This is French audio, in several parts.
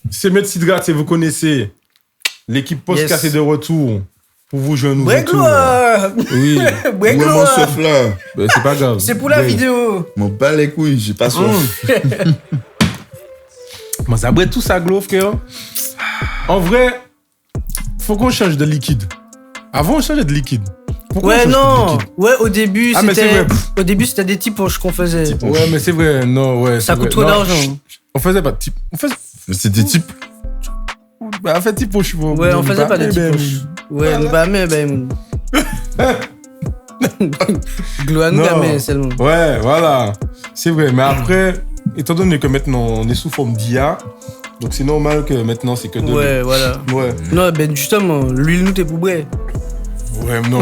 C'est Maître Sidrat, si vous connaissez. L'équipe Podcast est de retour pour vous jouer un nouveau tour. Oui. Mon soif là. Ben, c'est pas grave. C'est pour la vidéo. M'en bats les couilles, j'ai pas soif. Mais ça brûle tout ça, Glo, frère. En vrai, faut qu'on change de liquide. Avant, on changeait de liquide. Pourquoi ouais, non. Ouais, au début, c'était des types qu'on faisait. Ouais, mais c'est vrai. Non, ouais. Ça coûte trop d'argent. On faisait pas de type. C'est des types. Bah, en fait, type aux chevaux. Ouais, on faisait pas de type aux chevaux. Ouais, nous bah, mais ben. Gloire nous gamin seulement. Ouais, voilà. C'est vrai. Mais après, étant donné que maintenant, on est sous forme d'IA, donc c'est normal que maintenant, c'est que de. Ouais, voilà. Ouais. Non, ben justement, l'huile nous t'es pour vrai. Ouais, non.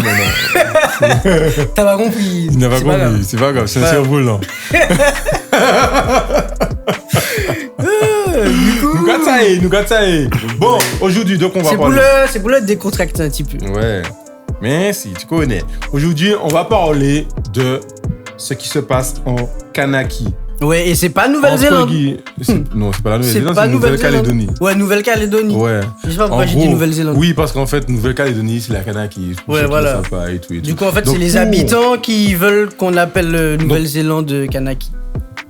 T'as pas compris. Il n'a pas compris. C'est pas grave, c'est un cerveau là. Nous gâtaille. Bon, aujourd'hui, donc on va parler. C'est pour le décontracter un petit peu. Ouais. Mais si, tu connais. Aujourd'hui, on va parler de ce qui se passe en Kanaki. Ouais, et c'est pas Nouvelle-Zélande. Non, c'est pas la Nouvelle-Zélande, c'est Nouvelle-Calédonie. Ouais, Nouvelle-Calédonie. Ouais. Je sais pas pourquoi j'ai dit Nouvelle-Zélande. Oui, parce qu'en fait, Nouvelle-Calédonie, c'est la Kanaki. Ouais, voilà. Sympa et tout. Du coup, en fait, c'est les habitants qui veulent qu'on appelle Nouvelle-Zélande Kanaki.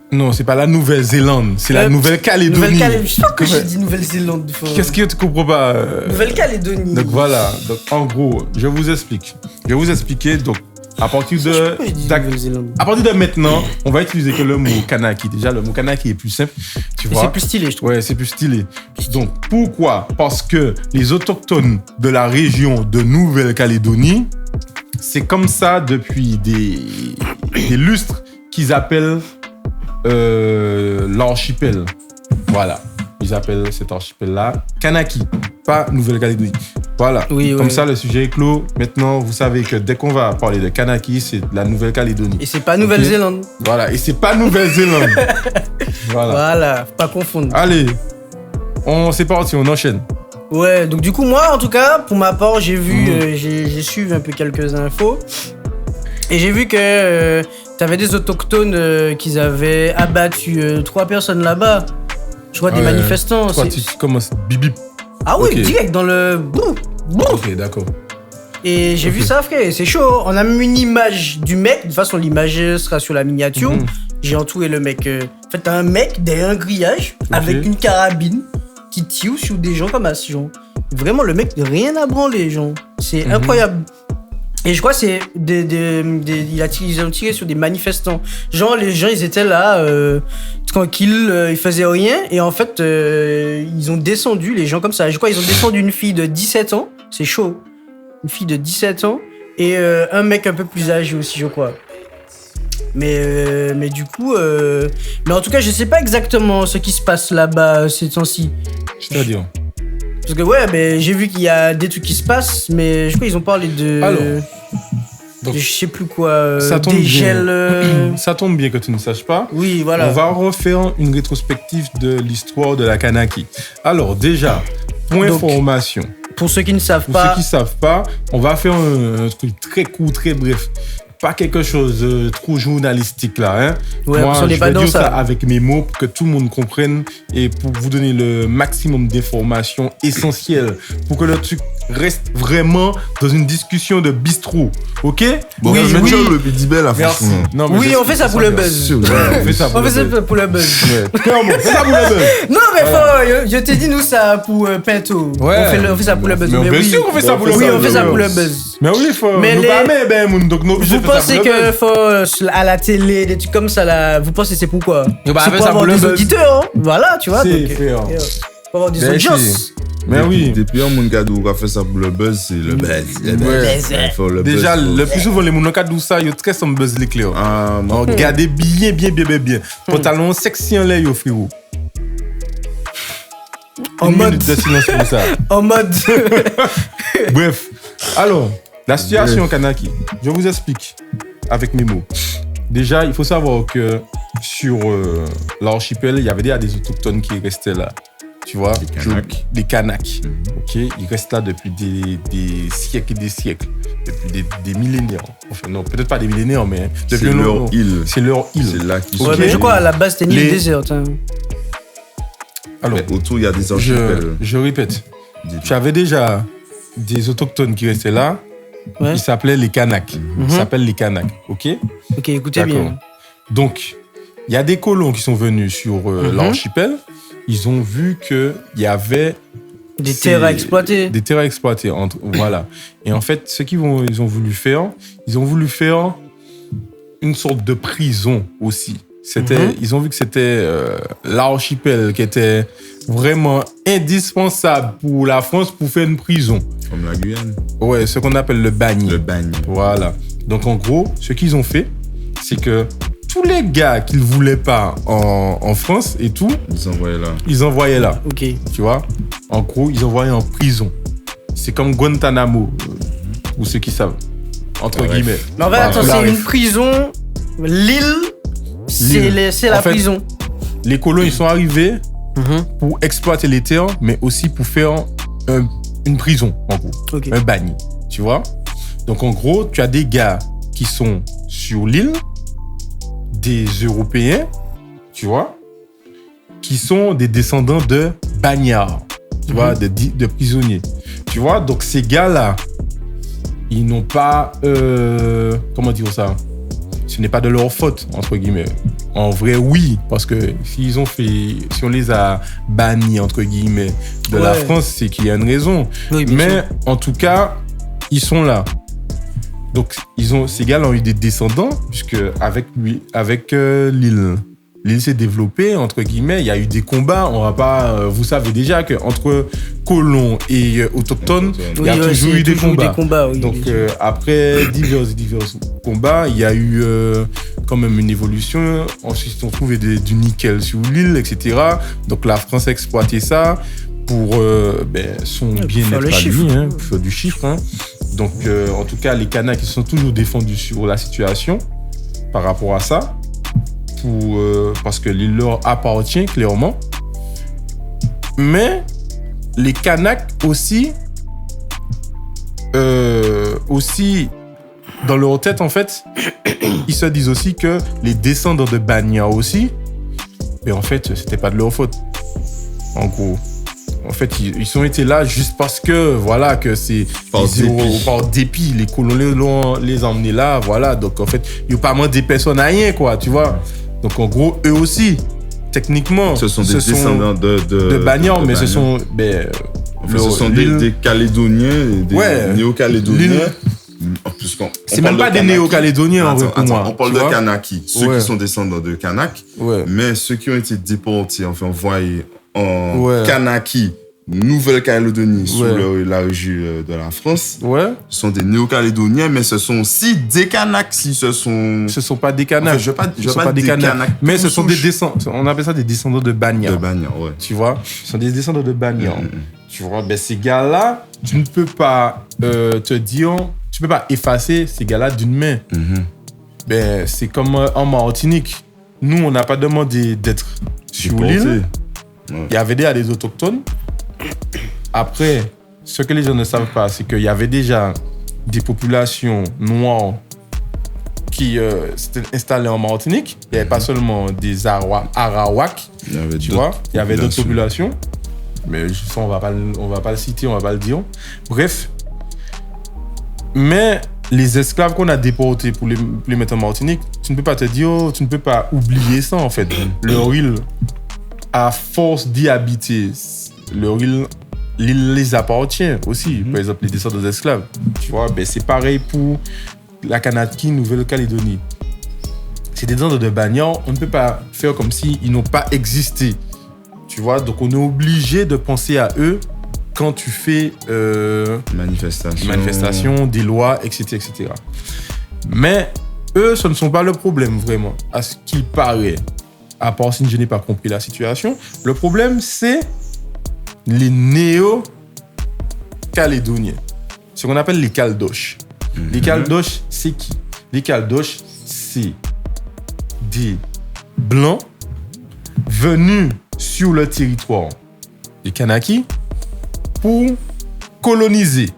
Non, c'est pas la Nouvelle-Zélande, c'est la Nouvelle-Calédonie. Je sais pas pourquoi j'ai dit Nouvelle-Zélande. Qu'est-ce que tu comprends pas Nouvelle-Calédonie. Donc voilà, donc en gros, je vous explique. Je vais vous expliquer, donc à partir de maintenant, on va utiliser que le mot Kanaki. Déjà, le mot Kanaki est plus simple, tu vois. C'est plus stylé, je trouve. Ouais, c'est plus stylé. Donc pourquoi ? Parce que les autochtones de la région de Nouvelle-Calédonie, c'est comme ça depuis des lustres qu'ils appellent l'archipel. Voilà. Ils appellent cet archipel-là Kanaki, pas Nouvelle-Calédonie. Voilà. Oui, comme ça, le sujet est clos. Maintenant, vous savez que dès qu'on va parler de Kanaki, c'est de la Nouvelle-Calédonie. Et c'est pas Nouvelle-Zélande. Okay. Voilà. Et c'est pas Nouvelle-Zélande. Voilà. Faut pas confondre. Allez. C'est parti, on enchaîne. Ouais, donc du coup, moi, en tout cas, pour ma part, j'ai vu, j'ai suivi un peu quelques infos. Et j'ai vu que t'avais des autochtones qui avaient abattu 3 personnes là-bas. Je vois des manifestants. Tu commences bip. Ah oui, okay. Direct dans le... Ok, d'accord. Et j'ai vu ça, frère, c'est chaud. On a même une image du mec. De toute façon, l'image sera sur la miniature. J'ai entouré le mec. En fait, t'as un mec derrière un grillage avec une carabine qui tire sur des gens comme ça, genre. Vraiment, le mec, rien à branler, genre. C'est incroyable. Et je crois que c'est ils ont tiré sur des manifestants. Genre, les gens, ils étaient là, tranquilles, ils faisaient rien. Et en fait, ils ont descendu, les gens comme ça. Je crois qu'ils ont descendu une fille de 17 ans. C'est chaud. Une fille de 17 ans. Et un mec un peu plus âgé aussi, je crois. Mais du coup... Mais en tout cas, je sais pas exactement ce qui se passe là-bas ces temps-ci. C'est-à-dire ? Parce que ouais, mais j'ai vu qu'il y a des trucs qui se passent, mais je crois qu'ils ont parlé de... Alors, donc, je sais plus quoi, ça tombe des bien. gels... Ça tombe bien que tu ne saches pas. Oui, voilà. On va refaire une rétrospective de l'histoire de la Kanaki. Alors déjà, information. Pour ceux qui ne savent pas... On va faire un truc très court, très bref. Pas quelque chose de trop journalistique là. Hein. Ouais, moi, on n'est pas je vais dans dire ça avec mes mots pour que tout le monde comprenne et pour vous donner le maximum d'informations essentielles pour que le truc reste vraiment dans une discussion de bistrot. Ok ? Bon, oui, le bidibel à merci. Non, oui, on fait ça pour le buzz. On fait ça pour le buzz. Clairement, on fait ça pour le buzz. Non, mais faut, je t'ai dit, nous, ça pour Pinto. Ouais. On fait ça pour le buzz. Mais bien sûr, on fait ça pour le buzz. Oui, on fait ça pour le buzz. Mais oui, il faut. Mais vous pensez que faut à la télé, des trucs comme ça là, vous pensez c'est pourquoi ? C'est pour avoir des auditeurs, hein. Voilà, tu vois. C'est pour avoir des audiences. Mais oui. Depuis un monde qui a fait ça pour le buzz, c'est le buzz. Déjà, le plus souvent, les gens qui ont ça, ils ont très son buzz l'éclair. Regardez bien. Pantalon sexy en l'air, frérot. En mode de silence pour ça. En mode. Bref. Alors, la situation au Kanaki, je vous explique avec mes mots. Déjà, il faut savoir que sur l'archipel, il y avait déjà des autochtones qui restaient là. Tu vois, les Kanaks. Ok, ils restent là depuis des siècles et des siècles, depuis des millénaires. Enfin non, peut-être pas des millénaires, mais c'est leur île. C'est leur île. C'est là qu'ils sont. Ouais, mais je crois à la base c'était une île déserte. Hein. Alors, Mais autour, il y a des archipels. je répète. Dites. Tu avais déjà des autochtones qui restaient là. Ouais. Ils s'appelaient les Kanaks. Ils s'appellent les Kanaks, ok? Ok, écoutez bien. Donc, il y a des colons qui sont venus sur l'archipel. Ils ont vu qu'il y avait... Des terres à exploiter. Des terres à exploiter, voilà. Et en fait, ce qu'ils ils ont voulu faire une sorte de prison aussi. Ils ont vu que c'était l'archipel qui était vraiment indispensable pour la France pour faire une prison. Comme la Guyane. Ouais, ce qu'on appelle le bagne. Le bagne. Voilà. Donc en gros, ce qu'ils ont fait, c'est que tous les gars qu'ils voulaient pas en France et tout, Ils envoyaient là. Ok. tu vois. En gros, ils envoyaient en prison. C'est comme Guantanamo, ou ceux qui savent, entre Ouais. guillemets. Mais en fait, attends, c'est une prison. L'île, c'est la En fait, prison. Les colons, ils sont arrivés pour exploiter les terres, mais aussi pour faire une prison, en gros. Ok. Un bagne, tu vois. Donc, en gros, tu as des gars qui sont sur l'île, des Européens, tu vois, qui sont des descendants de bagnards, tu vois, de prisonniers. Tu vois, donc ces gars-là, ils n'ont pas... comment dire ça? Ce n'est pas de leur faute, entre guillemets. En vrai, oui, parce que si on les a bannis, entre guillemets, de la France, c'est qu'il y a une raison. Oui, bien Mais sûr. en tout cas, ils sont là. Donc, ces gars-là ont eu des descendants, puisque avec l'île s'est développée, entre guillemets, il y a eu des combats. On va pas, vous savez déjà qu'entre colons et autochtones, il y a toujours eu des combats. Oui, Donc, après divers combats, il y a eu quand même une évolution. Ensuite, on trouvait du nickel sur l'île, etc. Donc, la France a exploité ça pour son bien-être à lui, pour faire du chiffre. Hein. Donc, en tout cas, les Kanaks sont toujours défendus sur la situation par rapport à ça, parce que l'île leur appartient clairement. Mais les Kanaks aussi, dans leur tête, en fait, ils se disent aussi que les descendants de Banya aussi, mais en fait, c'était pas de leur faute. En gros. En fait, ils ont été là juste parce que, voilà, que c'est par dépit. Les colons les emmenés là, voilà. Donc, en fait, il n'y a pas moins des personnes à rien, quoi, tu vois. Donc, en gros, eux aussi, techniquement, ce sont des descendants de Bagnards, mais ce sont... ce sont des Calédoniens, des Néo-Calédoniens. C'est même pas des Néo-Calédoniens, en vrai, pour moi. On parle de Kanaki, ceux qui sont descendants de Kanak, mais ceux qui ont été déportés, enfin, envoyés en Kanaki, Nouvelle-Calédonie, sous la régie de la France, sont des Néo-Calédoniens, mais ce sont aussi des Kanaks. Ce sont pas des Kanaks. Enfin, je veux pas des Kanaks. Mais ce sont des descendants. On appelle ça des descendants de Bagnards. De Bagnards, ouais. Tu vois, ce sont des descendants de Bagnards. Tu vois, ces gars-là, tu ne peux pas tu peux pas effacer ces gars-là d'une main. C'est comme en Martinique. Nous, on n'a pas demandé d'être sur l'île. Il y avait déjà des autochtones. Après, ce que les gens ne savent pas, c'est qu'il y avait déjà des populations noires qui s'étaient installées en Martinique. Il n'y avait pas seulement des Arawaks, tu vois. Il y avait d'autres populations. Mais ça, on va pas le citer, on va pas le dire. Bref. Mais les esclaves qu'on a déportés pour les mettre en Martinique, tu ne peux pas te dire, tu ne peux pas oublier ça, en fait. Leur île, à force d'y habiter, l'île les appartient aussi. Par exemple, les descendants des esclaves. Tu vois, c'est pareil pour la Kanaki, Nouvelle-Calédonie. C'est des descendants de Bagnards. On ne peut pas faire comme s'ils n'ont pas existé. Tu vois, donc on est obligé de penser à eux quand tu fais manifestation, des lois, etc., etc. Mais eux, ce ne sont pas le problème, vraiment, à ce qu'il paraît. À part si je n'ai pas compris la situation. Le problème, c'est les Néo-Calédoniens. Ce qu'on appelle les Caldoches. Les Caldoches, c'est qui? Les Caldoches, c'est des Blancs venus sur le territoire des Kanaki pour coloniser,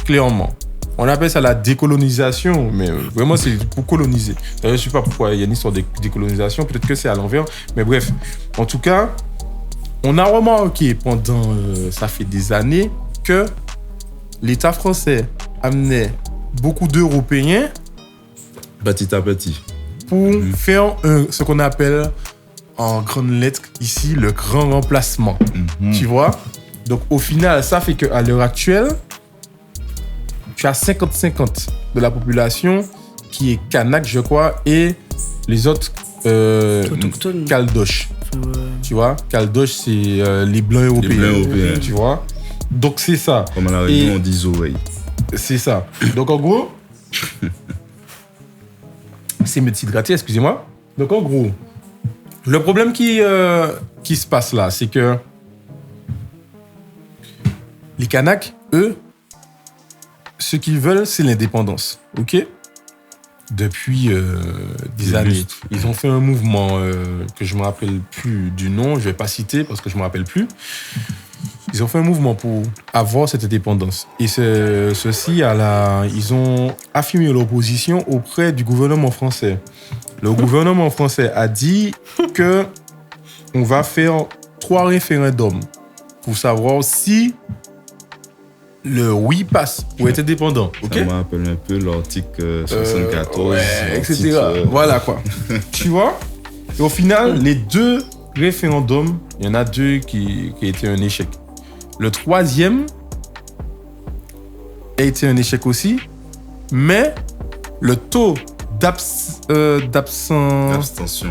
clairement. On appelle ça la décolonisation, mais vraiment, c'est pour coloniser. Je ne sais pas pourquoi il y a une histoire de décolonisation, peut-être que c'est à l'envers, mais bref. En tout cas, on a remarqué pendant, ça fait des années, que l'État français amenait beaucoup d'Européens petit à petit pour faire ce qu'on appelle en grande lettre ici le grand remplacement. Tu vois? Donc au final, ça fait qu'à l'heure actuelle, tu as 50-50 de la population qui est kanak, je crois, et les autres caldoches. Tu vois? Caldoches, c'est les blancs européens. Tu vois? Donc c'est ça. Comme à la Réunion, on dit Zoé. C'est ça. Donc en gros, c'est mes petites gratuites, excusez-moi. Donc en gros, le problème qui se passe là, c'est que les Kanaks, eux, ce qu'ils veulent, c'est l'indépendance. OK? Depuis des années. Ils ont fait un mouvement que je ne me rappelle plus du nom, je ne vais pas citer parce que je ne me rappelle plus. Ils ont fait un mouvement pour avoir cette indépendance. Et ils ont affirmé l'opposition auprès du gouvernement français. Le gouvernement français a dit que on va faire 3 référendums pour savoir si le oui passe pour être indépendant. Okay? Ça me rappelle un peu l'article 74, etc. Voilà quoi. Tu vois? Et au final, les 2 référendums, il y en a 2 qui étaient un échec. Le 3e a été un échec aussi, mais le taux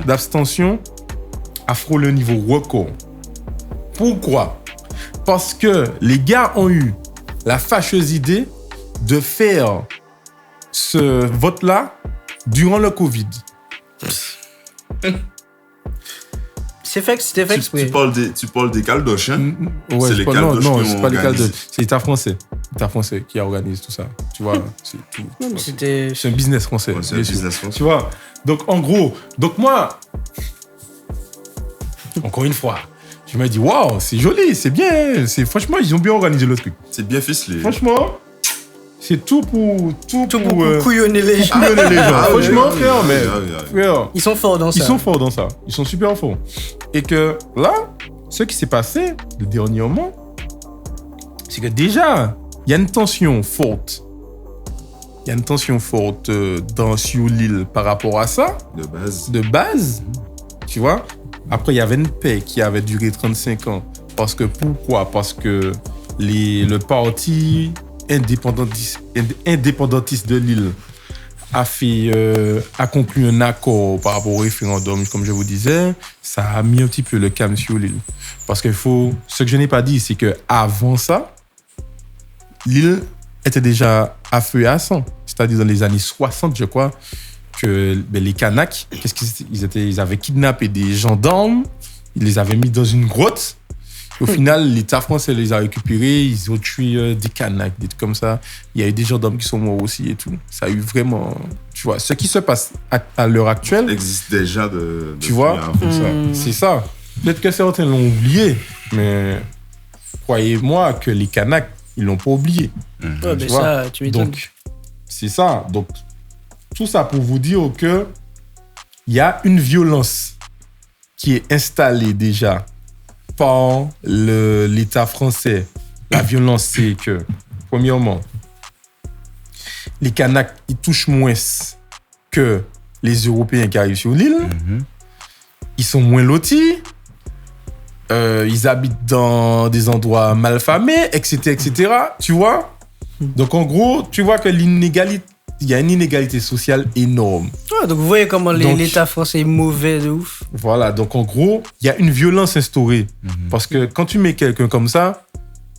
d'abstention a frôlé le niveau record. Pourquoi? Parce que les gars ont eu la fâcheuse idée de faire ce vote-là durant le Covid. C'était fait exprès. Tu parles des caldoches, hein? Ouais, c'est les caldoches non, c'est pas les caldoches. C'est l'État français. L'État français qui organise tout ça. Tu vois, c'est tout. Non, mais c'est un business français. Ouais, c'est un business français. Tu vois, donc en gros, moi, encore une fois, je me dis, waouh, c'est joli, c'est bien. Franchement, ils ont bien organisé le truc. C'est bien ficelé. Franchement, c'est tout pour couillonner les gens. Franchement, frère, ils sont forts dans ça. Ils sont forts dans ça. Ils sont super forts. Et que là, ce qui s'est passé dernièrement, c'est que déjà, il y a une tension forte. Il y a une tension forte sur l'île par rapport à ça. De base. Tu vois? Après, il y avait une paix qui avait duré 35 ans. Pourquoi? Parce que le parti indépendantiste de l'île a conclu un accord par rapport au référendum, comme je vous disais. Ça a mis un petit peu le calme sur l'île. Parce que ce que je n'ai pas dit, c'est qu'avant ça, l'île était déjà à feu et à sang. C'est-à-dire dans les années 60, je crois, que les Kanaks, ils avaient kidnappé des gendarmes, ils les avaient mis dans une grotte. Au final, l'État français les a récupérés, ils ont tué des Kanaks, des trucs comme ça. Il y a eu des gendarmes qui sont morts aussi et tout. Ça a eu vraiment... Tu vois, ce qui se passe à l'heure actuelle... Ça existe déjà de tu vois, c'est ça. Peut-être que certains l'ont oublié, mais croyez-moi que les Kanaks, ils l'ont pas oublié. Ouais, mais ça, tu m'étonnes. Donc, c'est ça. Donc, tout ça pour vous dire que il y a une violence qui est installée déjà par l'État français. La violence, c'est que, premièrement, les Kanaks, ils touchent moins que les Européens qui arrivent sur l'île. Ils sont moins lotis. Ils habitent dans des endroits malfamés, etc., etc. Tu vois? Donc, en gros, tu vois que il y a une inégalité sociale énorme. Ah, donc, vous voyez comment l'État français est mauvais de ouf. Voilà. Donc, en gros, il y a une violence instaurée. Parce que quand tu mets quelqu'un comme ça,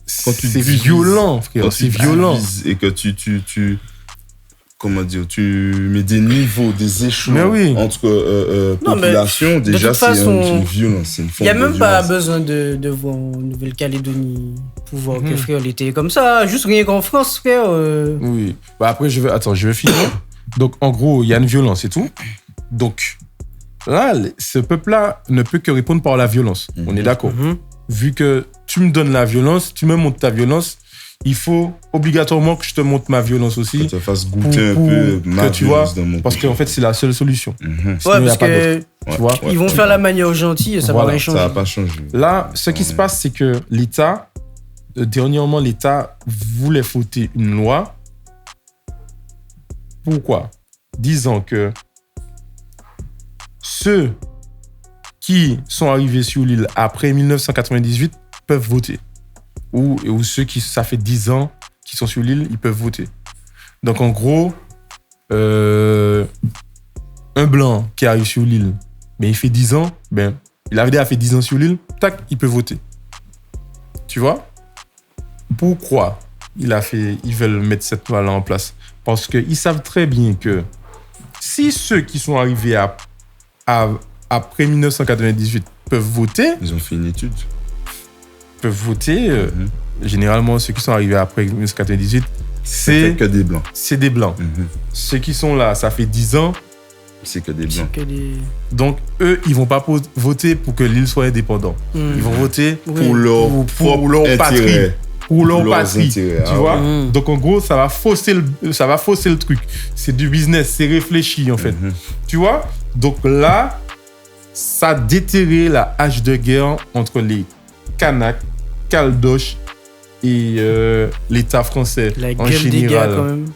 c'est violent, frère. C'est violent. Et que comment dire, tu mets des niveaux, des échelons entre populations, déjà c'est une violence. Il n'y a même pas besoin de voir en Nouvelle-Calédonie pour voir que frère, il était comme ça, juste rien qu'en France, frère. Oui. Bah après, je vais finir. Donc en gros, il y a une violence et tout. Donc là, ce peuple-là ne peut que répondre par la violence. On est d'accord. Vu que tu me donnes la violence, tu me montres ta violence, il faut obligatoirement que je te montre ma violence aussi. Que tu te fasses goûter un peu ma violence. Dans mon parce qu'en fait, c'est la seule solution. Ouais, parce que Tu vois? Ils vont faire la manière gentille et ça va rien changer. Ça va pas changer. Là, ce qui se passe, c'est que l'État, dernièrement, l'État voulait voter une loi. Pourquoi? Disant que ceux qui sont arrivés sur l'île après 1998 peuvent voter. Ou ceux qui, ça fait 10 ans qui sont sur l'île, ils peuvent voter. Donc, en gros, un blanc qui arrive sur l'île, mais il fait 10 ans, ben, il avait déjà fait 10 ans sur l'île, tac, il peut voter. Tu vois? Pourquoi ils veulent mettre cette loi-là en place? Parce qu'ils savent très bien que si ceux qui sont arrivés après 1998 peuvent voter... Ils ont fait une étude. Peuvent voter. Généralement, ceux qui sont arrivés après 1998, c'est que des blancs. C'est des blancs. Ceux qui sont là, ça fait 10 ans. C'est que des blancs. Donc, eux, ils ne vont pas voter pour que l'île soit indépendante. Ils vont voter pour leur patrie. Pour leur patrie. Intérêts, tu vois? Donc, en gros, ça va fausser le truc. C'est du business, c'est réfléchi, en fait. Tu vois? Donc là, ça a déterré la hache de guerre entre les Kanaks, Caldoches et l'État français la en gueule général. Des gars, quand même.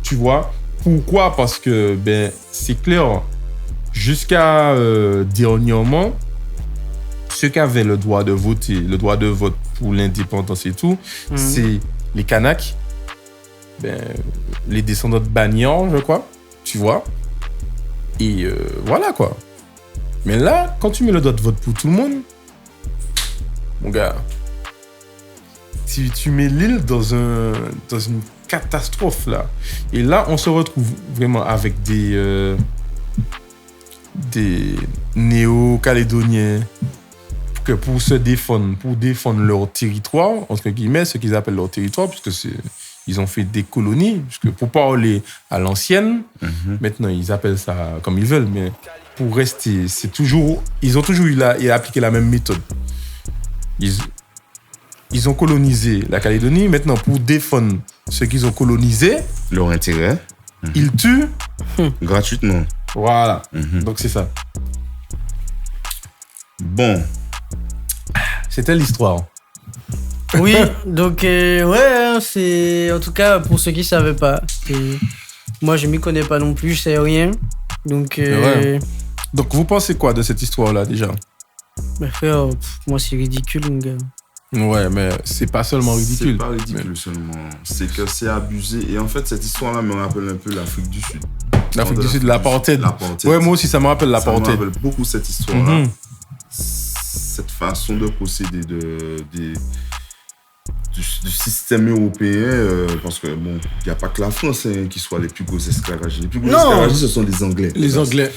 Tu vois? Pourquoi? Parce que c'est clair, jusqu'à dernièrement, ceux qui avaient le droit de voter, le droit de vote pour l'indépendance et tout, c'est les Kanaks, les descendants de Bagnan, je crois, tu vois? Et voilà quoi. Mais là, quand tu mets le droit de vote pour tout le monde, mon gars, tu mets l'île dans une catastrophe là. Et là, on se retrouve vraiment avec des néo-calédoniens que pour défendre leur territoire, entre guillemets, ce qu'ils appellent leur territoire, puisque ils ont fait des colonies, puisque pour parler à l'ancienne, maintenant ils appellent ça comme ils veulent, mais pour rester, ils ont toujours appliqué la même méthode. Ils ont colonisé la Calédonie. Maintenant, pour défendre ceux qu'ils ont colonisés, leur intérêt, ils tuent gratuitement. Voilà. Donc, c'est ça. Bon. C'était l'histoire. Oui, donc, c'est... En tout cas, pour ceux qui ne savaient pas, moi, je ne m'y connais pas non plus, je ne sais rien. Donc, Donc, vous pensez quoi de cette histoire-là, déjà? Mais frère, moi, c'est ridicule, mon gars. Ouais, mais c'est pas seulement ridicule. C'est pas ridicule seulement. C'est que c'est abusé. Et en fait, cette histoire-là me rappelle un peu l'Afrique du Sud. L'Afrique du Sud, l'apartheid. Ouais, moi aussi, ça me rappelle l'apartheid. Ça me rappelle beaucoup cette histoire-là. Cette façon de procéder du système européen, parce que bon, il n'y a pas que la France qui soit les plus gros esclavagistes. Les plus gros esclavagistes, ce sont les Anglais. Les Anglais,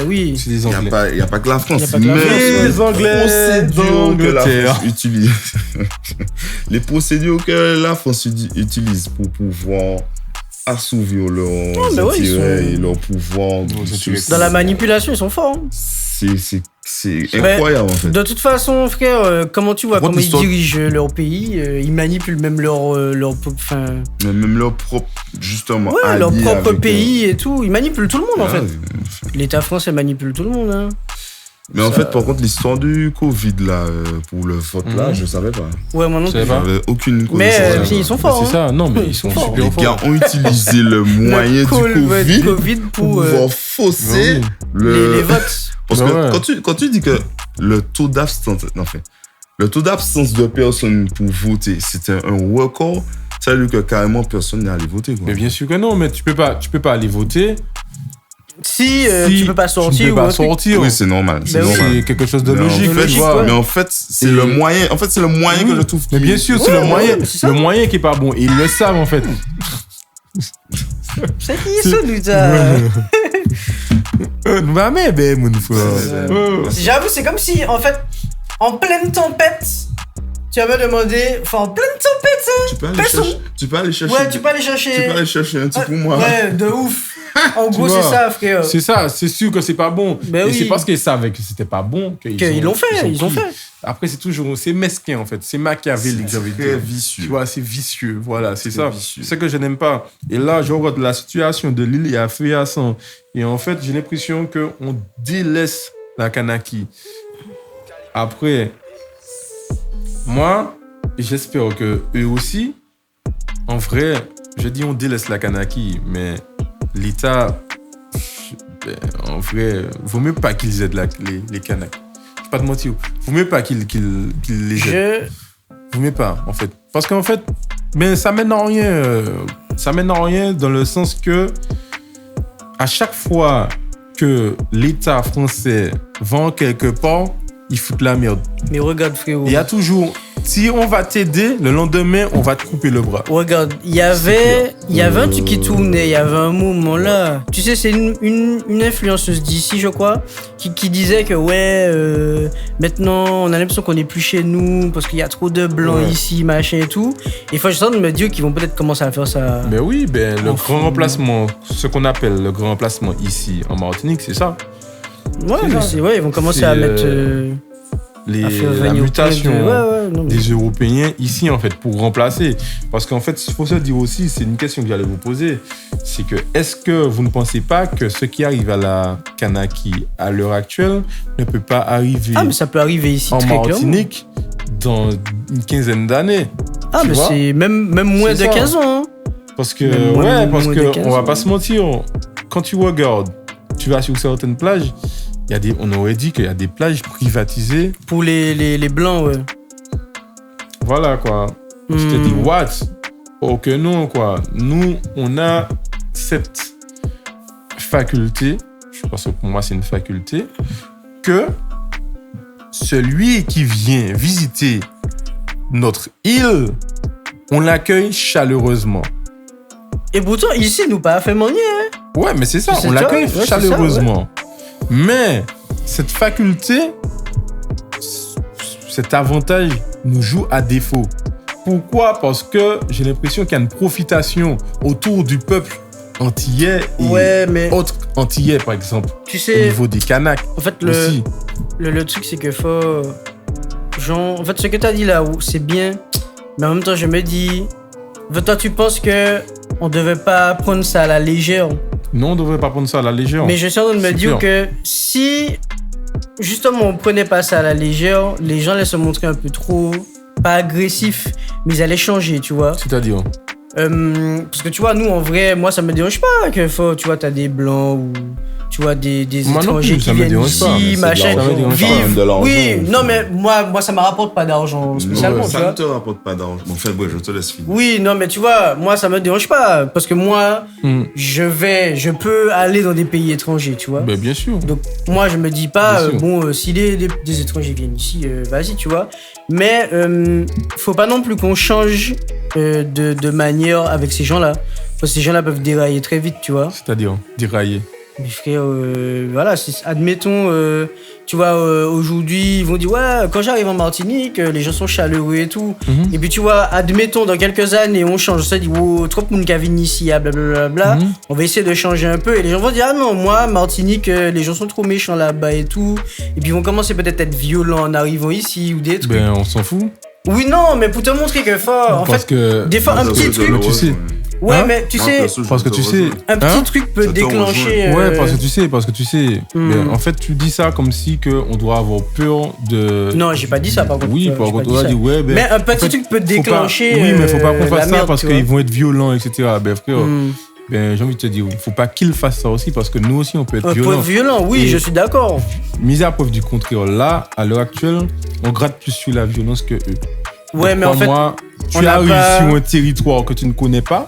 oui. C'est les Anglais. Il n'y a pas que la France. Les Anglais d'Angleterre utilisent. Les procédures que la France utilise pour pouvoir assouvir leurs intérêts et leur pouvoir. Dans la manipulation, ils sont forts. C'est incroyable, en fait. De toute façon, frère, comment tu vois comment ils dirigent leur pays, ils manipulent même leur propre, justement, leur propre pays et tout. Ils manipulent tout le monde, en fait. L'État français manipule tout le monde, hein. Mais en fait, par contre, l'histoire du Covid, là, pour le vote, là, je savais pas. Ouais, moi non plus. J'avais aucune Mais connaissance. ils sont forts. C'est ça, non, mais ils sont super forts. Les gars ont utilisé le moyen du Covid pour pouvoir fausser les votes. Parce que quand tu dis que le taux d'absence de personnes pour voter, c'était un record, ça veut dire que carrément personne n'est allé voter, quoi. Mais bien sûr que non, mais tu peux pas aller voter. Si tu peux pas sortir. Oui, c'est normal. C'est quelque chose de logique. Mais en fait, c'est le moyen. En fait, c'est le moyen que je trouve. Mais bien sûr, c'est le moyen. Le moyen qui est pas bon. Et ils le savent, en fait. C'est qui ça, nous ça? mon frère. J'avoue, c'est comme si, en fait, en pleine tempête, tu vas me demander. Enfin, en pleine tempête, ça. Tu peux aller chercher. Ouais, tu peux aller chercher un petit pour moi. Ouais, de ouf. En gros, c'est ça, frère. C'est ça, c'est sûr que c'est pas bon. Et c'est parce qu'ils savaient que c'était pas bon qu'ils l'ont fait. Ils ont fait. Après, c'est mesquin, en fait. C'est machiavélique, j'avais dit. C'est vicieux. Tu vois, c'est vicieux. Voilà, c'est ça. C'est ce que je n'aime pas. Et là, je regarde la situation de l'île, il y a feu à sang. Et en fait, j'ai l'impression qu'on délaisse la Kanaki. Après, moi, j'espère que eux aussi, en vrai, je dis on délaisse la Kanaki, mais l'État, en vrai, vaut mieux pas qu'ils aident les Kanaks. Je vais pas te mentir, vaut mieux pas qu'ils les aident. Vaut mieux pas, en fait. Parce qu'en fait, mais ça mène à rien. Ça mène à rien dans le sens que à chaque fois que l'État français vend quelque part, ils foutent la merde. Mais regarde, frérot. Il y a toujours... Si on va t'aider, le lendemain, on va te couper le bras. Regarde, il y avait un truc qui tournait, il y avait un moment là. Tu sais, c'est une influenceuse d'ici, je crois, qui disait que maintenant, on a l'impression qu'on n'est plus chez nous parce qu'il y a trop de blancs ici, machin et tout. Et faut juste me dire qu'ils vont peut-être commencer à faire ça. Ben oui, le grand remplacement, ce qu'on appelle le grand remplacement ici en Martinique, c'est ça. Ils vont commencer à mettre... la mutation des Européens ici, en fait, pour remplacer. Parce qu'en fait, il faut se dire aussi, c'est une question que j'allais vous poser, c'est que est-ce que vous ne pensez pas que ce qui arrive à la Kanaki à l'heure actuelle ne peut pas arriver mais ça peut arriver ici en très Martinique dans une quinzaine d'années? Mais c'est même moins de 15 ans. Hein. Parce que, on va pas se mentir, quand tu regardes, tu vas sur certaines plages, on aurait dit qu'il y a des plages privatisées. Pour les blancs, ouais. Voilà, quoi. Tu te dis, what? Oh que non, quoi. Nous, on a cette faculté, je pense que pour moi, c'est une faculté, que celui qui vient visiter notre île, on l'accueille chaleureusement. Et pourtant, ici, nous pas fait manier, hein. Ouais, mais c'est ça, on l'accueille chaleureusement. Mais cette faculté, cet avantage nous joue à défaut. Pourquoi ? Parce que j'ai l'impression qu'il y a une profitation autour du peuple antillais et autres antillais, par exemple. Tu sais, au niveau des Kanaks. En fait, le truc, c'est que faut... en fait, ce que tu as dit là, c'est bien. Mais en même temps, je me dis... Toi, tu penses qu'on ne devait pas prendre ça à la légère ? Non, on ne devrait pas prendre ça à la légère. Mais je suis en train de me dire que si, justement, on ne prenait pas ça à la légère, les gens allaient se montrer un peu trop, pas agressifs, mais ils allaient changer, tu vois. C'est-à-dire parce que tu vois, nous, en vrai, moi, ça me dérange pas que, tu vois, t'as des blancs ou... Tu vois, des étrangers qui viennent ici, machin, vivent. Oui, non, mais moi, ça me rapporte pas d'argent spécialement. Ça ne te rapporte pas d'argent. Bon, fait, je te laisse finir. Oui, non, mais tu vois, moi, ça me dérange pas. Parce que moi, je peux aller dans des pays étrangers, tu vois. Ben, bien sûr. Donc, moi, je me dis pas, si des étrangers viennent ici, vas-y, tu vois. Mais, faut pas non plus qu'on change de manière avec ces gens-là. Parce que ces gens-là peuvent dérailler très vite, tu vois. C'est-à-dire, dérailler. Mais frère, voilà, admettons, tu vois, aujourd'hui, ils vont dire, ouais, quand j'arrive en Martinique, les gens sont chaleureux et tout. Et puis, tu vois, admettons, dans quelques années, on change. Ça dit, wow, trop de monde qui viennent ici, blablabla. On va essayer de changer un peu. Et les gens vont dire, ah non, moi, Martinique, les gens sont trop méchants là-bas et tout. Et puis, ils vont commencer peut-être à être violents en arrivant ici ou des trucs. Ben, on s'en fout. Oui, non, mais pour te montrer que fort, en fait, des fois, un petit truc. Tu sais. Ouais, mais tu sais, parce que tu sais, un petit truc peut déclencher. Ouais, parce que tu sais. Mais en fait, tu dis ça comme si on doit avoir peur de. Non, j'ai pas dit ça par contre. Oui, par contre, on va dire ouais. Mais un petit truc peut déclencher. Oui, mais faut pas qu'on fasse ça parce qu'ils vont être violents, etc. Ben frère. Ben, j'ai envie de te dire, faut pas qu'ils fassent ça aussi parce que nous aussi on peut être violents. Violent, oui, je suis d'accord. Mis à preuve du contraire, là, à l'heure actuelle, on gratte plus sur la violence que eux. Ouais, mais en fait, tu arrives sur un territoire que tu ne connais pas.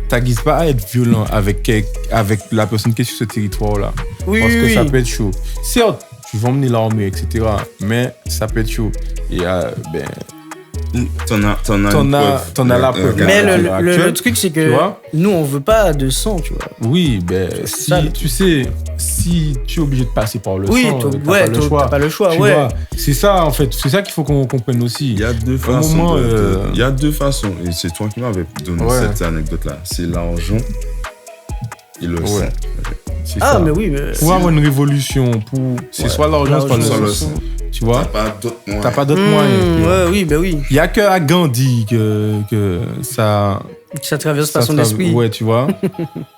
T'aguises pas à être violent avec la personne qui est sur ce territoire-là. Oui, parce que ça peut être chaud. Certes, tu vas emmener l'armée, etc. Mais ça peut être chaud. Et t'en as la preuve. Mais le truc, c'est que nous, on veut pas de sang, tu vois. Oui, ben, si tu es obligé de passer par le sang, t'as pas le choix. Tu vois, c'est ça, en fait. C'est ça qu'il faut qu'on comprenne aussi. Il y a deux façons. Il y a deux façons. Et c'est toi qui m'avais donné cette anecdote-là. C'est l'argent et le sang. C'est ça. Mais oui. Mais pour avoir une révolution, c'est soit l'argent, soit le sang. Tu vois, t'as pas d'autre moyen. Oui, ben oui. Il y a que à Gandhi que ça traverse pas son esprit. Ouais, tu vois.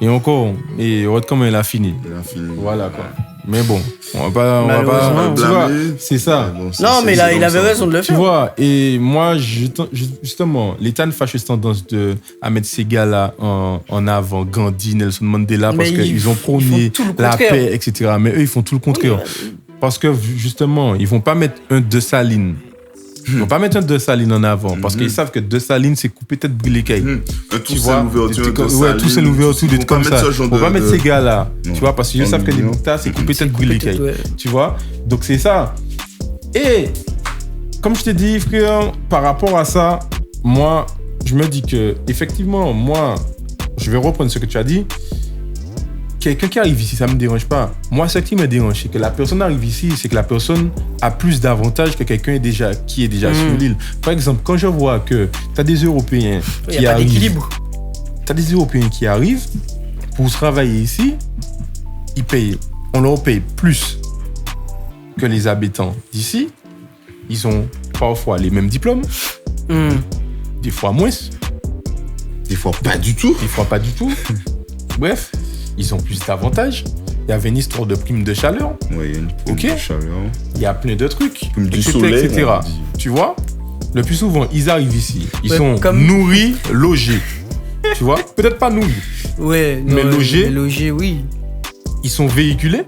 Et encore, et regarde comment il a fini. Il a fini. Voilà, quoi. Mais bon, on va pas tu vois, c'est ça. Bon, non, mais il avait raison de le faire. Tu vois, et moi, justement, l'État ne fâcheuse tendance à mettre ces gars-là en avant, Gandhi, Nelson Mandela, parce qu'ils ont prôné la paix, etc. Mais eux, ils font tout le contraire. Parce que, justement, ils vont pas mettre un Dessalines. Ils vont pas mettre un Dessalines en avant, parce qu'ils savent que Dessalines, c'est couper tête brûlée caille. Tu vois, tout c'est l'ouverture, des trucs comme ça. Ils vont pas mettre ces gars-là, tu vois, parce qu'ils savent que les dictats, c'est couper tête brûlée caille. Tu vois, donc c'est ça. Et, comme je t'ai dit, frère, par rapport à ça, moi, je me dis que, effectivement, moi, je vais reprendre ce que tu as dit. Quelqu'un qui arrive ici, ça ne me dérange pas. Moi, ce qui me dérange, c'est que la personne arrive ici, c'est que la personne a plus d'avantages que quelqu'un qui est déjà sur l'île. Par exemple, quand je vois que tu as des Européens qui arrivent... Tu as des Européens qui arrivent pour travailler ici, on leur paye plus que les habitants d'ici. Ils ont parfois les mêmes diplômes, des fois moins. Des fois pas du tout. Bref. Ils ont plus d'avantages. Il y avait une histoire de prime de chaleur. Oui, il y a une prime de chaleur. Il y a plein de trucs. Comme du soleil, etc. Tu vois, le plus souvent, ils arrivent ici. Ils sont nourris, logés. Tu vois, peut-être pas nourris. Ouais, mais logés. Logés, oui. Ils sont véhiculés.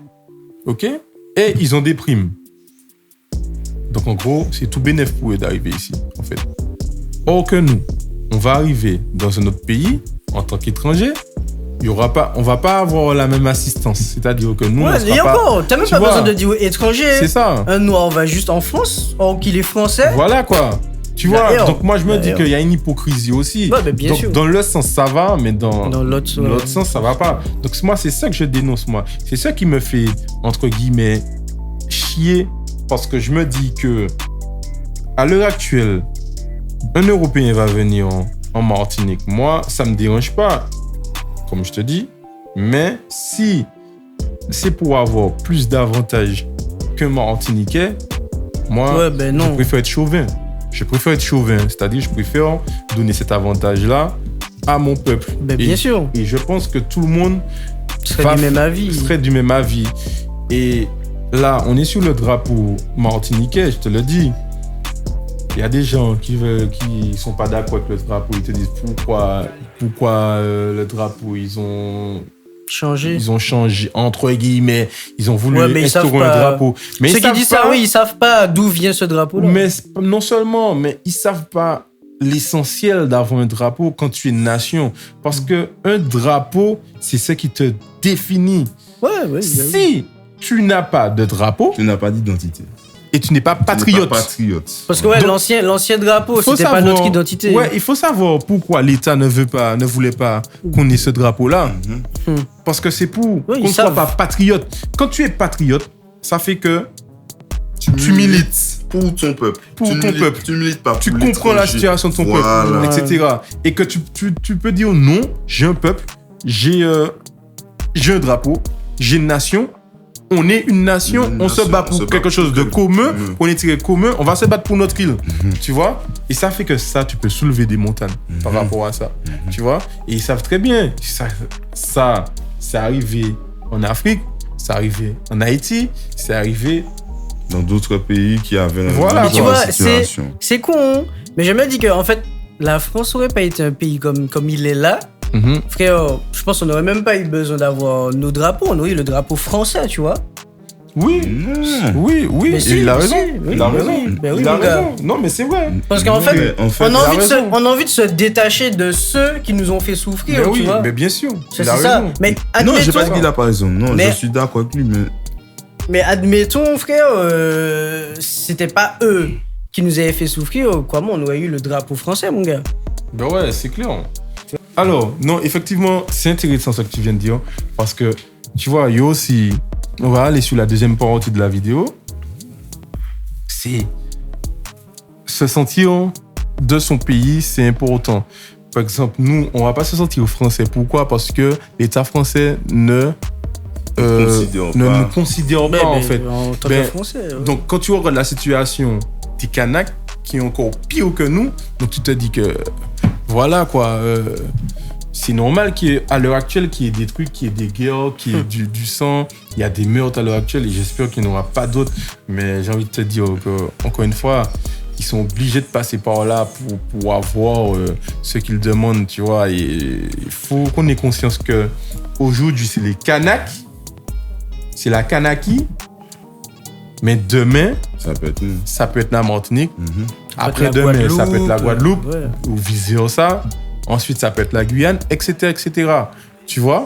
OK ? Et ils ont des primes. Donc, en gros, c'est tout bénéf pour eux d'arriver ici, en fait. Or que nous, on va arriver dans un autre pays, en tant qu'étranger, on va pas avoir la même assistance. C'est-à-dire que nous, t'as même pas besoin de dire étranger. C'est ça. Un noir va juste en France, or qu'il est français. Voilà quoi. Tu vois, donc moi je me dis qu'il y a une hypocrisie aussi. Ouais, bien sûr. Dans le sens ça va, mais dans l'autre sens ça va pas. Donc moi c'est ça que je dénonce moi. C'est ça qui me fait, entre guillemets, chier. Parce que je me dis que à l'heure actuelle, un Européen va venir en Martinique. Moi, ça me dérange pas. Comme je te dis, mais si c'est pour avoir plus d'avantages qu'un Martiniquais, moi, je préfère être chauvin. C'est-à-dire, je préfère donner cet avantage-là à mon peuple. Bien sûr. Et je pense que tout le monde serait du même avis. Et là, on est sur le drapeau martiniquais, je te le dis. Il y a des gens qui sont pas d'accord avec le drapeau. Ils te disent pourquoi le drapeau, ils ont changé, entre guillemets. Ils ont voulu instaurer un drapeau. Mais ceux qui disent ça, ils savent pas d'où vient ce drapeau-là. Mais non seulement, mais ils savent pas l'essentiel d'avoir un drapeau quand tu es une nation. Parce que un drapeau, c'est ce qui te définit. Si tu n'as pas de drapeau... Tu n'as pas d'identité. Et tu n'es pas patriote. Parce que l'ancien drapeau, c'était pas notre identité. Ouais, il faut savoir pourquoi l'État ne voulait pas qu'on ait ce drapeau-là. Parce que c'est pour qu'on ne soit pas patriote. Quand tu es patriote, ça fait que tu milites pour ton peuple. Tu milites pas pour tu comprends la situation de ton peuple, etc. Et que tu peux dire non, j'ai un peuple, j'ai un drapeau, j'ai une nation. On est une nation, on se bat pour quelque chose de commun, pour un intérêt commun, on va se battre pour notre île, tu vois. Et ça fait que ça, tu peux soulever des montagnes par rapport à ça, tu vois. Et ils savent très bien, ça c'est arrivé en Afrique, c'est arrivé en Haïti, c'est arrivé dans d'autres pays qui avaient mais tu vois, c'est con, hein. Mais je me dis que en fait, la France aurait pas été un pays comme il est là. Frère, je pense qu'on n'aurait même pas eu besoin d'avoir nos drapeaux. On aurait eu le drapeau français, tu vois. Oui. Il a raison. Il a raison. Non, mais c'est vrai. Parce qu'en fait, on a envie de se détacher de ceux qui nous ont fait souffrir, tu vois. Mais bien sûr. C'est ça. Mais non, j'ai pas dit qu'il a pas raison. Non, je suis d'accord avec lui, mais admettons, frère, c'était pas eux qui nous avaient fait souffrir. Comment on aurait eu le drapeau français, mon gars? Ben ouais, c'est clair. Alors, non, effectivement, c'est intéressant ce que tu viens de dire, parce que, tu vois, il y a aussi, on va aller sur la deuxième partie de la vidéo, c'est se sentir de son pays, c'est important. Par exemple, nous, on va pas se sentir français. Pourquoi? Parce que l'État français ne nous considère pas, en fait. En tant que français. Ouais. Donc, quand tu regardes la situation des Kanaks, qui est encore pire que nous, donc tu te dis que, voilà quoi, c'est normal qu'à l'heure actuelle, qu'il y ait des trucs, qu'il y ait des guerres, qu'il y ait du sang. Il y a des meurtres à l'heure actuelle et j'espère qu'il n'y en aura pas d'autres. Mais j'ai envie de te dire encore une fois, ils sont obligés de passer par là pour avoir ce qu'ils demandent, tu vois. Et il faut qu'on ait conscience qu'aujourd'hui, c'est les Kanaks, c'est la Kanaki, mais demain, ça peut être la Martinique. Après-demain, ça peut être la Guadeloupe, ou vice-versa. Ensuite, ça peut être la Guyane, etc., etc. Tu vois?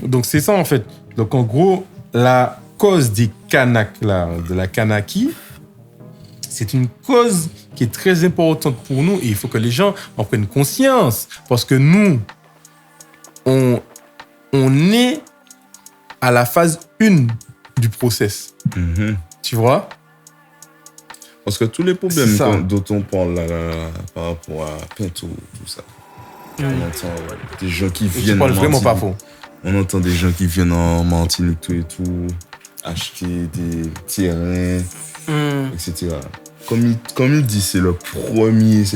Donc, c'est ça, en fait. Donc, en gros, la cause des Kanaks, là, de la Kanaki, c'est une cause qui est très importante pour nous et il faut que les gens en prennent conscience. Parce que nous, on est à la phase 1 du process. Tu vois? Parce que tous les problèmes dont on parle là, par rapport à Pinto, tout ça, on entend des gens qui viennent en Martinique. Vraiment pas faux. On entend des gens qui viennent en Martinique, tout et tout, acheter des terrains, etc. Comme il dit, c'est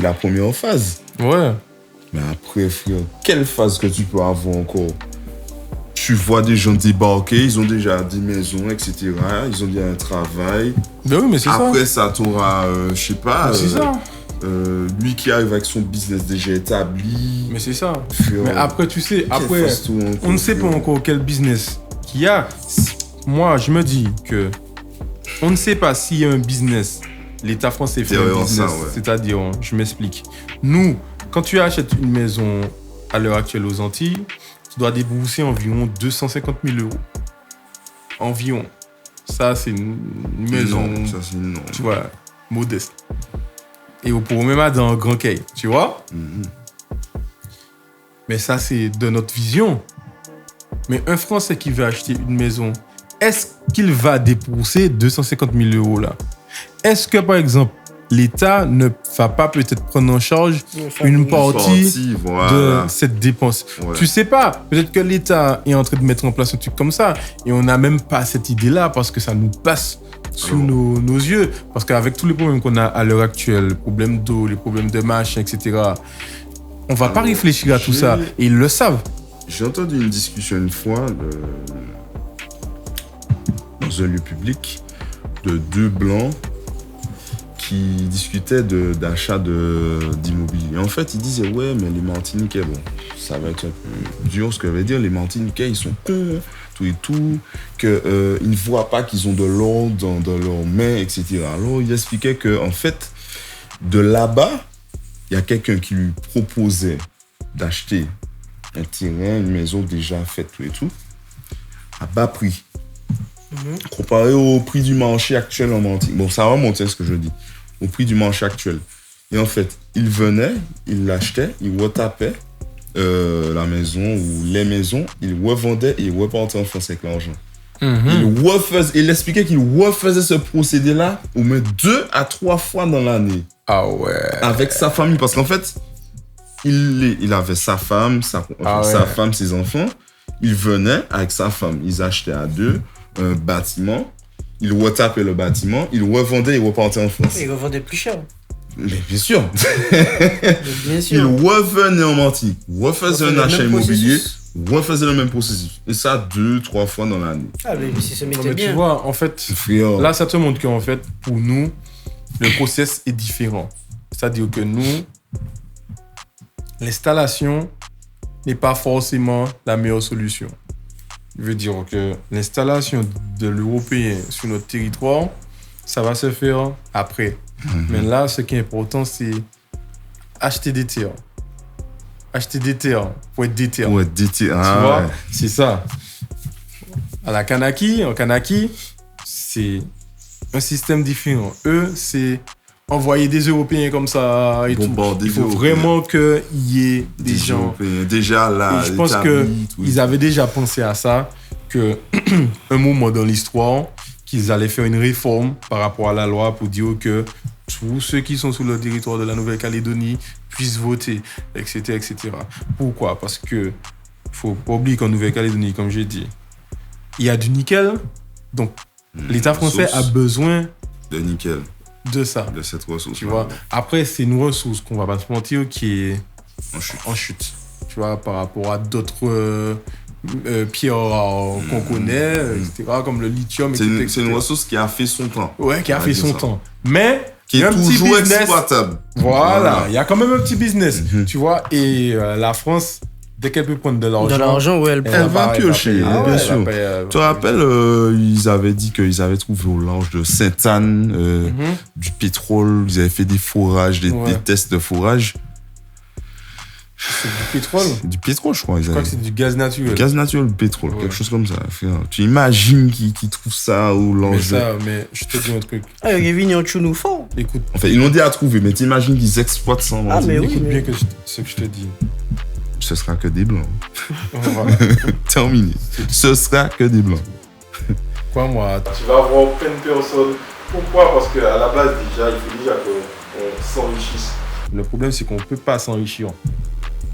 la première phase. Ouais. Mais après, frère, quelle phase que tu peux avoir encore? Tu vois des gens débarquer, ils ont déjà des maisons, etc. Ils ont déjà un travail. Ben oui, mais c'est ça. Après, ça t'aura, je sais pas. C'est ça. Lui qui arrive avec son business déjà établi. Mais c'est ça. Mais après, tu sais, on ne sait pas encore quel business qu'il y a. Moi, je me dis que on ne sait pas s'il y a un business. L'État français fait un business. C'est-à-dire, je m'explique. Nous, quand tu achètes une maison à l'heure actuelle aux Antilles, tu dois débourser environ 250 000 €. Environ. Ça, c'est une maison, tu vois, modeste. Et pour même dans un grand quai, tu vois. Mais ça, c'est de notre vision. Mais un Français qui veut acheter une maison, est-ce qu'il va débourser 250 000 € là? Est-ce que, par exemple, l'État ne va pas peut-être prendre en charge une partie de cette dépense? Tu sais pas, peut-être que l'État est en train de mettre en place un truc comme ça et on n'a même pas cette idée-là parce que ça nous passe sous nos yeux. Parce qu'avec tous les problèmes qu'on a à l'heure actuelle, les problèmes d'eau, les problèmes de machin, etc., on va pas réfléchir à tout ça et ils le savent. J'ai entendu une discussion une fois dans un lieu public de deux blancs qui discutaient d'achat d'immobilier. En fait, ils disaient, ouais, mais les Martiniquais, bon, ça va être un peu dur ce que veut dire, les Martiniquais, ils sont cons, tout et tout, qu'ils ne voient pas qu'ils ont de l'or dans leurs mains, etc. Alors, il expliquait qu'en fait, de là-bas, il y a quelqu'un qui lui proposait d'acheter un terrain, une maison déjà faite, tout et tout, à bas prix. Comparé au prix du marché actuel en Martinique. Bon, ça va monter ce que je dis. Au prix du marché actuel. Et en fait, il venait, il l'achetait, il retapait la maison ou les maisons, il revendait et il repartait en France avec l'argent. Il expliquait qu'il refaisait ce procédé-là au moins 2 à 3 fois dans l'année. Ah ouais. Avec sa famille. Parce qu'en fait, il avait sa femme, sa femme, ses enfants. Il venait avec sa femme. Ils achetaient à deux un bâtiment. Il retapait le bâtiment. Il revendait et repartait en France. Il revendait plus cher. Mais bien sûr. Bien sûr. Il revenait en Martinique, refaisait un achat immobilier, refaisait le même processus. Et ça 2-3 fois dans l'année. Ah, mais si ça m'était bien. Tu vois, en fait, là, ça te montre qu'en fait, pour nous, le process est différent. C'est-à-dire que nous, l'installation n'est pas forcément la meilleure solution. Je veux dire que l'installation de l'Européen sur notre territoire, ça va se faire après. Mais là, ce qui est important, c'est acheter des terres. Acheter des terres pour être des terres. Pour être des terres. Tu vois, c'est ça. En Kanaki, c'est un système différent. Eux, c'est envoyer des Européens comme ça et tout. Il faut vraiment qu'il y ait des gens Européens. Déjà là. Et je pense qu'ils avaient déjà pensé à ça, qu'un moment dans l'histoire, qu'ils allaient faire une réforme par rapport à la loi pour dire que tous ceux qui sont sur le territoire de la Nouvelle-Calédonie puissent voter, etc., etc. Pourquoi? Parce que il faut pas oublier qu'en Nouvelle-Calédonie, comme j'ai dit, il y a du nickel, donc l'État français a besoin de nickel, de ça, de cette ressource. Tu vois. Après, c'est une ressource qu'on va pas se mentir qui est en chute. tu vois, par rapport à d'autres pierres rares qu'on connaît, etc., comme le lithium, etc. C'est une ressource qui a fait son temps. Ouais, qui a fait son temps. Mais qui est toujours exploitable. Voilà, il y a quand même un petit business, tu vois. Et la France, dès qu'elle peut prendre de l'argent, ouais, elle va piocher, bien sûr. Tu te rappelles, ils avaient dit qu'ils avaient trouvé au large de Sainte-Anne du pétrole. Ils avaient fait des forages, des tests de forage. C'est du pétrole? Du pétrole, je crois. Je crois que c'est du gaz naturel. Du gaz naturel, du pétrole, quelque chose comme ça. Tu imagines qu'ils trouvent ça au large de... Mais je te dis un truc. Ah, Kevin, il y a un chounou fort. Écoute. Enfin, ils l'ont dit à trouver, mais t'imagines qu'ils exploitent ça. Ah, mais oui. Écoute bien ce que je te dis. Ce sera que des blancs. Terminé. Ce sera que des blancs. Quoi, moi? Tu vas avoir plein de personnes. Pourquoi? Parce qu'à la base, déjà, il faut déjà qu'on s'enrichisse. Le problème, c'est qu'on ne peut pas s'enrichir.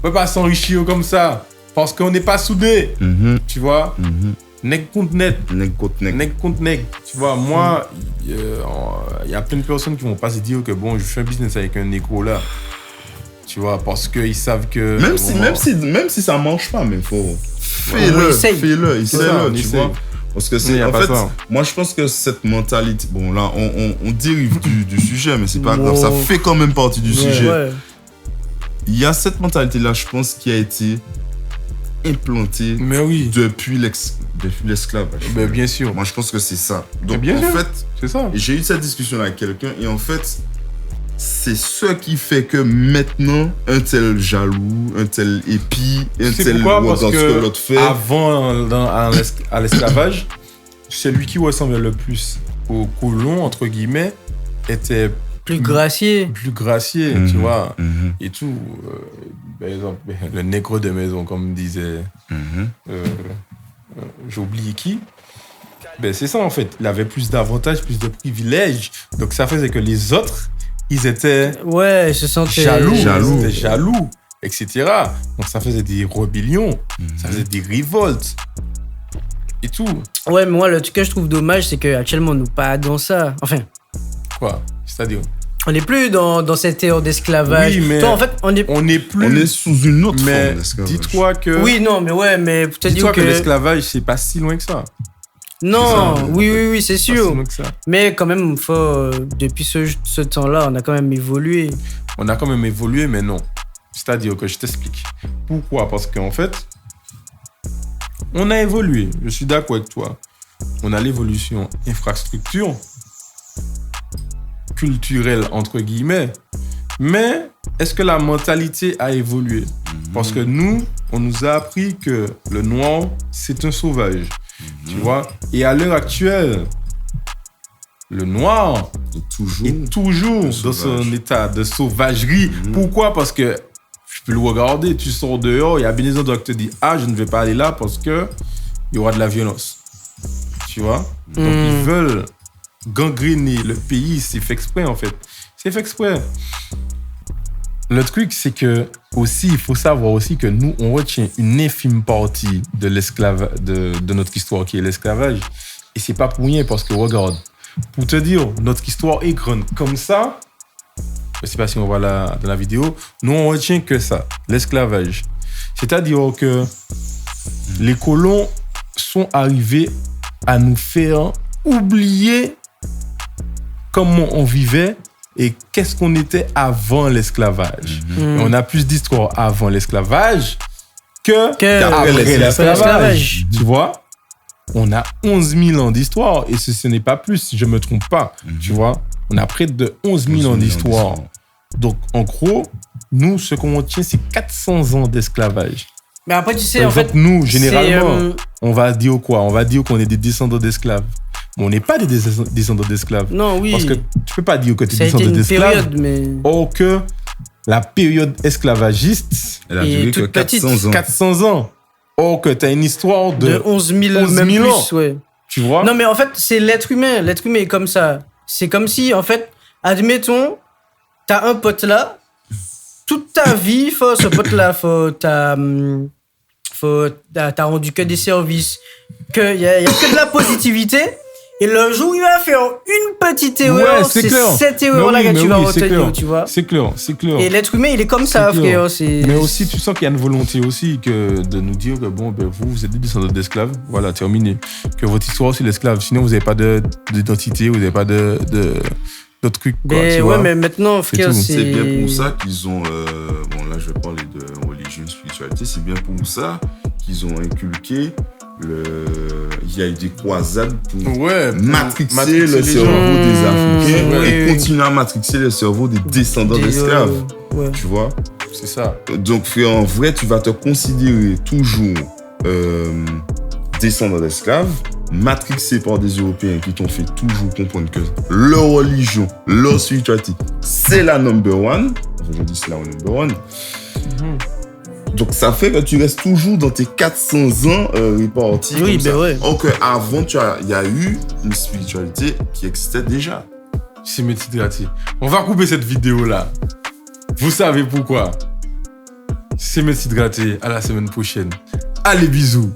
On ne peut pas s'enrichir comme ça. Parce qu'on n'est pas soudés. Tu vois? Nègre contre nègre. Nègre contre nègre. Tu vois, moi, il y a plein de personnes qui vont pas se dire que bon, je fais un business avec un négro là. Tu vois, parce qu'ils savent que... Même si ça marche pas, mais faut... Fais-le, essaie-le, tu vois. Parce que c'est... En fait, moi, je pense que cette mentalité... Bon, là, on dérive du sujet, mais c'est pas grave. Ça fait quand même partie du sujet. Ouais. Il y a cette mentalité-là, je pense, qui a été implantée depuis l'esclavage. Ben, bien sûr. Moi, je pense que c'est ça. Donc, bien en sûr. fait, c'est ça. J'ai eu cette discussion avec quelqu'un et en fait... C'est ce qui fait que maintenant, un tel jaloux, un tel épi, un tel parce que l'autre fait. Avant, à l'esclavage, celui qui ressemblait le plus au colon, entre guillemets, était plus gracié. Plus gracié, tu vois. Et tout. Par exemple, le nègre de maison, comme disait. J'ai oublié qui. Ben, c'est ça, en fait. Il avait plus d'avantages, plus de privilèges. Donc, ça faisait que les autres. Ils étaient ils se sentaient jaloux, etc. Donc ça faisait des rébellions, ça faisait des révoltes et tout. Ouais, mais moi, le truc que je trouve dommage, c'est qu'actuellement, on n'est pas dans ça. Enfin. Quoi? C'est-à-dire? On n'est plus dans cette ère d'esclavage. Oui, mais toi, en fait, on est sous une autre forme d'esclavage. Dis-toi que... Oui, non, mais ouais, mais pour te dire que l'esclavage, c'est pas si loin que ça. Non, oui, c'est sûr. Mais quand même, depuis ce temps-là, on a quand même évolué. On a quand même évolué, mais non. C'est-à-dire que je t'explique. Pourquoi? Parce qu'en fait, on a évolué. Je suis d'accord avec toi. On a l'évolution infrastructure, culturelle, entre guillemets. Mais est-ce que la mentalité a évolué? Parce que nous, on nous a appris que le noir, c'est un sauvage. Tu vois? Et à l'heure actuelle, le noir est toujours dans son état de sauvagerie. Pourquoi? Parce que je peux le regarder, tu sors dehors, il y a bien des gens qui te disent « Ah, je ne vais pas aller là parce qu'il y aura de la violence. » Tu vois? Donc, ils veulent gangréner le pays. C'est fait exprès, en fait. C'est fait exprès. Le truc, c'est que aussi, il faut savoir aussi que nous, on retient une infime partie de de notre histoire qui est l'esclavage. Et c'est pas pour rien parce que, regarde, pour te dire, notre histoire est grande comme ça. Je sais pas si on voit dans la vidéo. Nous, on retient que ça, l'esclavage. C'est-à-dire que les colons sont arrivés à nous faire oublier comment on vivait et qu'est-ce qu'on était avant l'esclavage. On a plus d'histoire avant l'esclavage qu'après l'esclavage. Tu vois? On a 11 000 ans d'histoire et ce n'est pas plus, si je ne me trompe pas. Tu vois? On a près de 11 000 ans d'histoire. Donc, en gros, nous, ce qu'on retient, c'est 400 ans d'esclavage. Mais après, tu sais, par exemple, nous, généralement, on va dire quoi? On va dire qu'on est des descendants d'esclaves. Mais on n'est pas des descendants d'esclaves. Non, oui. Parce que tu peux pas dire que tu es descendant d'esclaves. Or que la période esclavagiste, elle a duré que 400 ans. 400 ans. Or que tu as une histoire de 11 000 même ans. Plus, ouais. Tu vois? Non, mais en fait, c'est l'être humain. L'être humain est comme ça. C'est comme si, en fait, admettons, t'as un pote là, toute ta vie, ce pote-là, t'as rendu que des services, qu'il y a que de la positivité. Et le jour où il va faire une petite erreur, c'est cette erreur-là que tu vas retenir, tu vois. C'est clair. Et l'être humain, il est comme ça, frère. Mais aussi, tu sens qu'il y a une volonté aussi de nous dire que bon, vous êtes des descendants d'esclaves. Voilà, terminé. Que votre histoire, c'est l'esclave. Sinon, vous n'avez pas d'identité, vous n'avez pas d'autres trucs. Mais maintenant, frère, c'est bien pour ça qu'ils ont. Bon, là, je vais parler de religion, spiritualité. C'est bien pour ça qu'ils ont inculqué. Il y a eu des croisades pour matrixer le cerveau des Africains et continuer à matrixer le cerveau des descendants d'esclaves. Tu vois? C'est ça. Donc, en vrai, tu vas te considérer toujours descendant d'esclaves, matrixé par des Européens qui t'ont fait toujours comprendre que leur religion, leur spiritualité, c'est la number one. Enfin, je dis c'est la number one. Donc, ça fait que tu restes toujours dans tes 400 ans répartis. Oui, ben ouais. Or qu'avant, il y a eu une spiritualité qui existait déjà. C'est mes petites gratuits. On va couper cette vidéo-là. Vous savez pourquoi. C'est mes petites gratuits. À la semaine prochaine. Allez, bisous.